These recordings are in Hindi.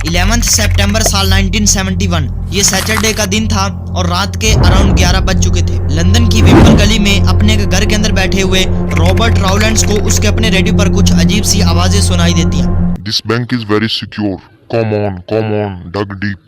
11 सितंबर साल 1971 ये सैटरडे का दिन था और रात के अराउंड 11 बज चुके थे। लंदन की विम्बल गली में अपने घर के अंदर बैठे हुए रॉबर्ट राउलेंड्स को उसके अपने रेडियो पर कुछ अजीब सी आवाजें सुनाई देती हैं। This bank is very secure. Come on, dug deep.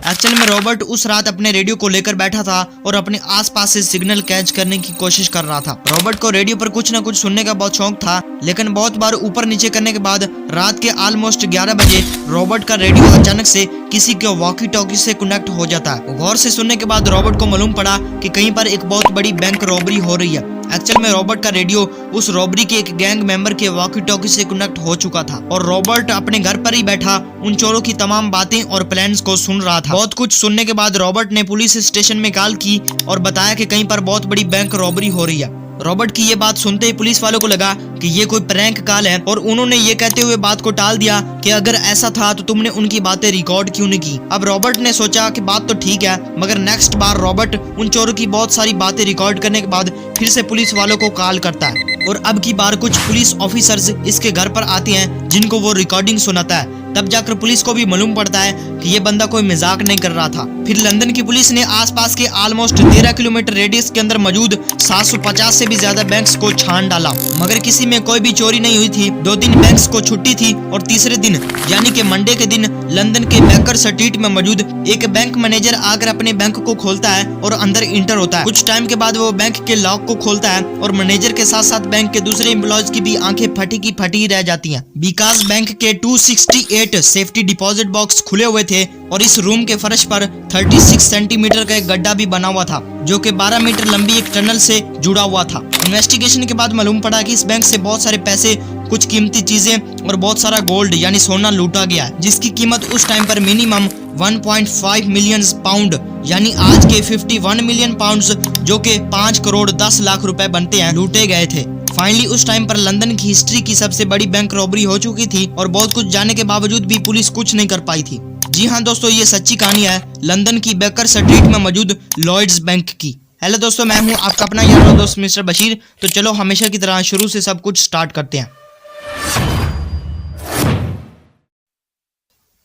Actual में रॉबर्ट उस रात अपने रेडियो को लेकर बैठा था और अपने आसपास से सिग्नल कैच करने की कोशिश कर रहा था। रॉबर्ट को रेडियो पर कुछ न कुछ सुनने का बहुत शौक था, लेकिन बहुत बार ऊपर नीचे करने के बाद रात के ऑलमोस्ट 11 बजे रॉबर्ट का रेडियो अचानक से किसी के वॉकी टॉकी से कनेक्ट हो जाता है। गौर से सुनने के बाद रॉबर्ट को मालूम पड़ा कि कहीं पर एक बहुत बड़ी बैंक रॉबरी हो रही है। एक्चुअल में रॉबर्ट का रेडियो उस रॉबरी के एक गैंग मेंबर के वॉकी टॉकी से कनेक्ट हो चुका था और रॉबर्ट अपने घर पर ही बैठा उन चोरों की तमाम बातें और प्लान्स को सुन रहा था। बहुत कुछ सुनने के बाद रॉबर्ट ने पुलिस स्टेशन में कॉल की और बताया कि कहीं पर बहुत बड़ी बैंक रॉबरी हो रही है। रॉबर्ट की ये बात सुनते ही पुलिस वालों को लगा कि ये कोई प्रैंक कॉल है और उन्होंने ये कहते हुए बात को टाल दिया कि अगर ऐसा था तो तुमने उनकी बातें रिकॉर्ड क्यों नहीं की। अब रॉबर्ट ने सोचा कि बात तो ठीक है, मगर नेक्स्ट बार रॉबर्ट उन चोरों की बहुत सारी बातें रिकॉर्ड करने के बाद फिर से पुलिस वालों को कॉल करता है और अब की बार कुछ पुलिस ऑफिसर्स इसके घर पर आते हैं जिनको वो रिकॉर्डिंग सुनाता है। तब जाकर पुलिस को भी मालूम पड़ता है कि ये बंदा कोई मजाक नहीं कर रहा था। फिर लंदन की पुलिस ने आसपास के ऑलमोस्ट 13 किलोमीटर रेडियस के अंदर मौजूद 750 से भी ज्यादा बैंक्स को छान डाला, मगर किसी में कोई भी चोरी नहीं हुई थी। 2 दिन बैंक्स को छुट्टी थी और तीसरे दिन यानी कि मंडे के दिन लंदन के बेकर स्ट्रीट में मौजूद एक बैंक मैनेजर आकर अपने बैंक को खोलता है और अंदर इंटर होता है। कुछ टाइम के बाद वो बैंक के लॉक को खोलता है और मैनेजर के साथ साथ बैंक के दूसरे एम्प्लॉयज की भी आंखें फटी की फटी रह जाती हैं। बिकॉज बैंक के 268 सेफ्टी डिपॉजिट बॉक्स खुले हुए थे और इस रूम के फर्श पर 36 सेंटीमीटर का एक गड्ढा भी बना हुआ था जो कि 12 मीटर लंबी एक टनल से जुड़ा हुआ था। इन्वेस्टिगेशन के बाद मालूम पड़ा कि इस बैंक से बहुत सारे पैसे, कुछ कीमती चीजें और बहुत सारा गोल्ड यानी सोना लूटा गया है, जिसकी कीमत उस टाइम पर मिनिमम 1.5 मिलियन पाउंड यानी आज के 51 मिलियन पाउंड्स जो कि 5 करोड़ 10 लाख रुपए बनते हैं, लूटे गए थे। फाइनली उस टाइम पर लंदन की हिस्ट्री की सबसे बड़ी बैंक रॉबरी हो चुकी थी और बहुत कुछ जानने के बावजूद भी पुलिस कुछ नहीं कर पाई थी। जी हाँ दोस्तों, ये सच्ची कहानी है लंदन की बेकर स्ट्रीट में मौजूद लॉयड्स बैंक की। हेलो दोस्तों, मैं हूँ आपका अपना यार और दोस्त मिस्टर बशीर। तो चलो हमेशा की तरह शुरू से सब कुछ स्टार्ट करते हैं।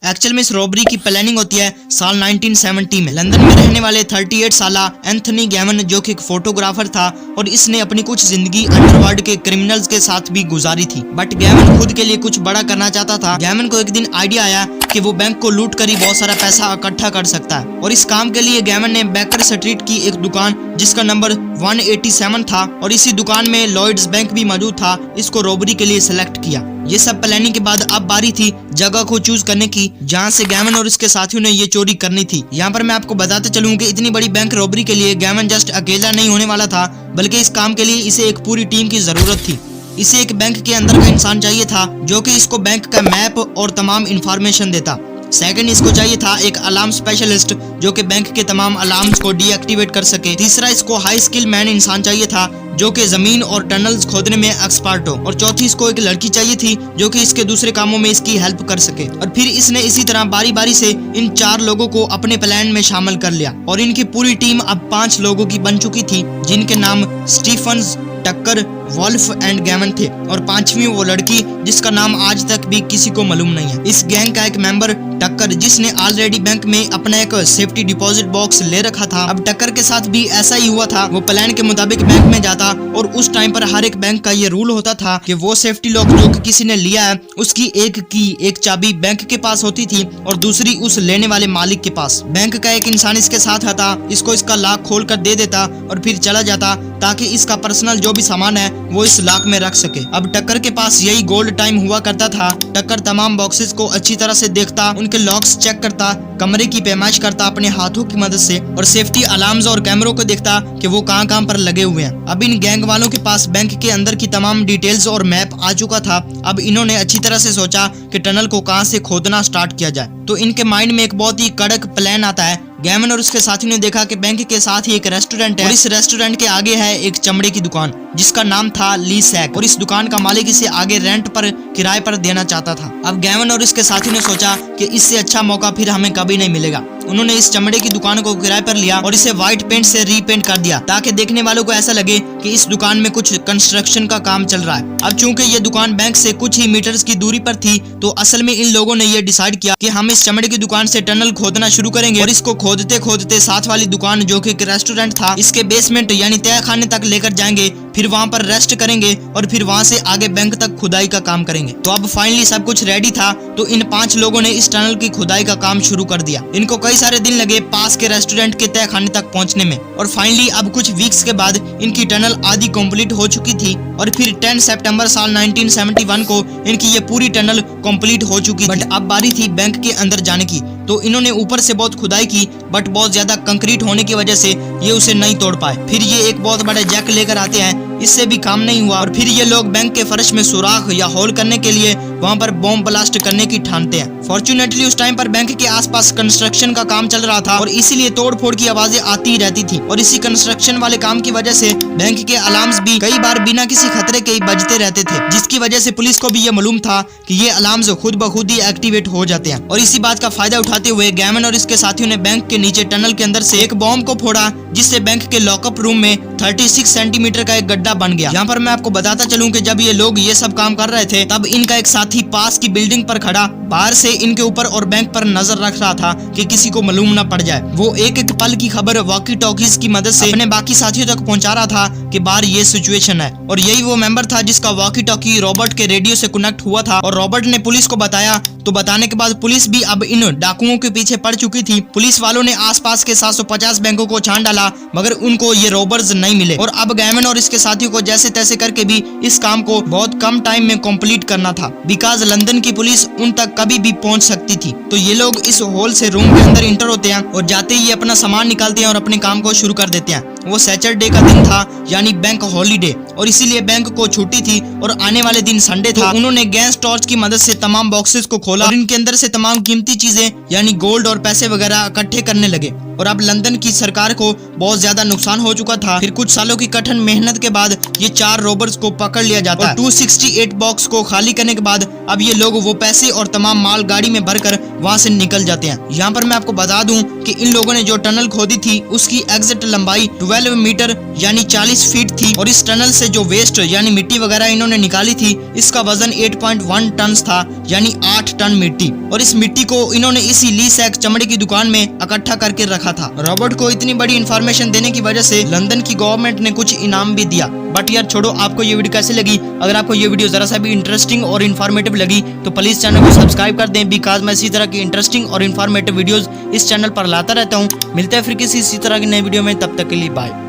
एक्चुअल में इस रॉबरी की प्लानिंग होती है साल 1970 में। लंदन में रहने वाले 38 साला एंथनी गैमन जो कि एक फोटोग्राफर था और इसने अपनी कुछ जिंदगी अंडरवर्ल्ड के क्रिमिनल्स के साथ भी गुजारी थी, बट गैमन खुद के लिए कुछ बड़ा करना चाहता था। गैमन को एक दिन आइडिया आया कि वो बैंक को लूट कर ही बहुत सारा पैसा इकट्ठा कर सकता है और इस काम के लिए गैमन ने बेकर स्ट्रीट की एक दुकान जिसका नंबर 187 था और इसी दुकान में लॉयड्स बैंक भी मौजूद था, इसको रॉबरी के लिए सिलेक्ट किया। ये सब प्लानिंग के बाद अब बारी थी जगह को चूज करने की जहां से गैमन और इसके साथियों ने ये चोरी करनी थी। यहाँ पर मैं आपको बताते चलूं कि इतनी बड़ी बैंक रॉबरी के लिए गैमन जस्ट अकेला नहीं होने वाला था, बल्कि इस काम के लिए इसे एक पूरी टीम की जरूरत थी। इसे एक बैंक के अंदर का इंसान चाहिए था जो कि इसको बैंक का मैप और तमाम इंफॉर्मेशन देता। सेकंड, इसको चाहिए था एक अलार्म स्पेशलिस्ट जो कि बैंक के तमाम अलार्म्स को डीएक्टिवेट कर सके। तीसरा, इसको हाई स्किल मैन इंसान चाहिए था जो कि जमीन और टनल्स खोदने में एक्सपर्ट हो। और चौथी, इसको एक लड़की चाहिए थी जो कि इसके दूसरे कामों में इसकी हेल्प कर सके। और फिर इसने इसी तरह बारी बारी से इन 4 लोगों को अपने प्लान में शामिल कर लिया और इनकी पूरी टीम अब 5 लोगों की बन चुकी थी जिनके नाम स्टीफन्स, टक्कर, वॉल्फ एंड गैमन थे और 5वीं वो लड़की जिसका नाम आज तक भी किसी को मालूम नहीं है। इस गैंग का एक मेंबर टक्कर, जिसने ऑलरेडी बैंक में अपना एक सेफ्टी डिपॉजिट बॉक्स ले रखा था। अब टक्कर के साथ भी ऐसा ही हुआ था। वो प्लान के मुताबिक बैंक में जाता और उस टाइम पर हर एक बैंक का ये रूल होता था कि वो सेफ्टी लॉक जो कि किसी ने लिया है उसकी एक की, एक चाबी बैंक के पास होती थी और दूसरी उस लेने वाले मालिक के पास। बैंक का एक इंसान इसके साथ आता, इसको इसका लॉक खोल कर दे देता और फिर चला जाता ताकि इसका पर्सनल जो भी सामान है वो इस लॉक में रख सके। अब टक्कर के पास यही गोल्ड टाइम हुआ करता था। टक्कर तमाम बॉक्सेस को अच्छी तरह से देखता, उनके लॉक्स चेक करता, कमरे की पैमाइश करता अपने हाथों की मदद से और सेफ्टी अलार्म्स और कैमरों को देखता कि वो कहां पर लगे हुए हैं। अब इन गैंग वालों के पास बैंक के अंदर की तमाम डिटेल्स और मैप आ चुका था। अब इन्होंने अच्छी तरह से सोचा कि टनल को कहां से खोदना स्टार्ट किया जाए। तो इनके माइंड में एक बहुत ही कड़क प्लान आता है। गैमन और उसके साथियों ने देखा कि बैंक के साथ ही एक रेस्टोरेंट है और इस रेस्टोरेंट के आगे है एक चमड़े की दुकान जिसका नाम था ली सैक और इस दुकान का मालिक इसे आगे रेंट पर, किराए पर देना चाहता था। अब गैमन और इसके साथियों ने सोचा कि इससे अच्छा मौका फिर हमें कभी नहीं मिलेगा उन्होंने इस चमड़े की दुकान को किराए पर लिया और इसे व्हाइट पेंट से रीपेंट कर दिया ताकि देखने वालों को ऐसा लगे कि इस दुकान में कुछ कंस्ट्रक्शन का काम चल रहा है। अब चूंकि ये दुकान बैंक से कुछ ही मीटर्स की दूरी पर थी, तो असल में इन लोगों ने ये डिसाइड किया कि हम इस चमड़े की दुकान से टनल खोदना शुरू करेंगे और इसको खोदते खोदते साथ वाली दुकान जो कि एक रेस्टोरेंट था, इसके बेसमेंट यानी तहखाने तक लेकर जाएंगे, फिर वहां पर रेस्ट करेंगे और फिर वहां से आगे बैंक तक खुदाई का काम करेंगे। तो अब फाइनली सब कुछ रेडी था, तो इन 5 लोगों ने इस टनल की खुदाई का काम शुरू कर दिया। इनको कई सारे दिन लगे पास के रेस्टोरेंट के तहखाने तक पहुंचने में और फाइनली अब कुछ वीक्स के बाद इनकी टनल आधी कंप्लीट हो चुकी थी और फिर 10 सितंबर साल 1971 को इनकी ये पूरी टनल कंप्लीट हो चुकी। बट अब बारी थी बैंक के अंदर जाने की, तो इन्होंने ऊपर से बहुत खुदाई की, बट बहुत ज्यादा कंक्रीट होने की वजह से ये उसे नहीं तोड़ पाए। फिर ये एक बहुत बड़ा जैक लेकर आते हैं, इससे भी काम नहीं हुआ और फिर ये लोग बैंक के फर्श में सुराख या होल करने के लिए वहां पर बॉम्ब ब्लास्ट करने की ठानते हैं। फॉर्चुनेटली उस टाइम पर बैंक के आसपास कंस्ट्रक्शन का काम चल रहा था और इसीलिए तोड़फोड़ की आवाजें आती ही रहती थी और इसी कंस्ट्रक्शन वाले काम की वजह से बैंक के अलार्म्स भी कई बार बिना किसी खतरे के ही बजते रहते थे, जिसकी वजह से पुलिस को भी ये मालूम था कि ये अलार्म्स खुद ब खुद ही एक्टिवेट हो जाते हैं। और इसी बात का फायदा उठाते हुए गैमन और इसके साथियों ने बैंक के नीचे टनल के अंदर से एक बॉम्ब को फोड़ा, जिससे बैंक के लॉकअप रूम में 36 सेंटीमीटर का एक गड्ढा बन गया। यहाँ पर मैं आपको बताता चलूं कि जब ये लोग ये सब काम कर रहे थे, तब इनका एक साथी पास की बिल्डिंग पर खड़ा बाहर से इनके ऊपर और बैंक पर नजर रख रहा था कि किसी को मालूम न पड़ जाए। वो एक एक पल की खबर वॉकी टॉकीज की मदद से अपने बाकी साथियों तक पहुंचा रहा था कि बाहर ये सिचुएशन है। और यही वो मेंबर था जिसका वॉकी टॉकी रॉबर्ट के रेडियो से कनेक्ट हुआ था और रॉबर्ट ने पुलिस को बताया। तो बताने के बाद पुलिस भी अब इन डाकुओं के पीछे पड़ चुकी थी। पुलिस वालों ने आसपास के 750 बैंकों को छान डाला, मगर उनको ये रॉबर्स नहीं मिले और अब गैमन और इसके साथियों को जैसे तैसे करके भी इस काम को बहुत कम टाइम में कंप्लीट करना था, बिकॉज लंदन की पुलिस उन तक कभी भी पहुंच सकती थी। तो ये लोग इस हॉल से रूम के अंदर इंटर होते हैं और जाते ही अपना सामान निकालते हैं और अपने काम को शुरू कर देते हैं। वो सैटरडे का दिन था, यानी बैंक हॉलीडे, और इसीलिए बैंक को छुट्टी थी और आने वाले दिन संडे था। तो उन्होंने गैस टॉर्च की मदद से तमाम बॉक्सेस को खोला और इनके अंदर से तमाम कीमती चीजें यानी गोल्ड और पैसे वगैरह इकट्ठे करने लगे। और अब लंदन की सरकार को बहुत ज्यादा नुकसान हो चुका था। फिर कुछ सालों की कठिन मेहनत के बाद ये 4 रॉबर्स को पकड़ लिया जाता है। 268 बॉक्स को खाली करने के बाद अब ये लोग वो पैसे और तमाम माल गाड़ी में भरकर वहां से निकल जाते हैं। यहाँ पर मैं आपको बता दूं कि इन लोगों ने जो टनल खोदी थी उसकी एग्जैक्ट लंबाई 12 मीटर यानी 40 फीट थी और इस टनल से जो वेस्ट यानी मिट्टी वगैरह इन्होंने निकाली थी, इसका वजन 8.1 टन था, यानी 8 टन मिट्टी। और इस मिट्टी को इन्होंने इसी ली सैक चमड़े की दुकान में इकट्ठा करके रखा था। रॉबर्ट को इतनी बड़ी इन्फॉर्मेशन देने की वजह से लंदन की गवर्नमेंट ने कुछ इनाम भी दिया। बट यार छोड़ो, आपको ये वीडियो कैसी लगी? अगर आपको ये वीडियो जरा सा भी इंटरेस्टिंग और इन्फॉर्मेटिव लगी तो प्लीज चैनल को सब्सक्राइब कर दें, बिकॉज मैं इसी तरह की इंटरेस्टिंग और इन्फॉर्मेटिव वीडियोस इस चैनल पर लाता रहता हूँ। मिलते हैं फिर किसी इसी तरह की नई वीडियो में, तब तक के लिए बाय।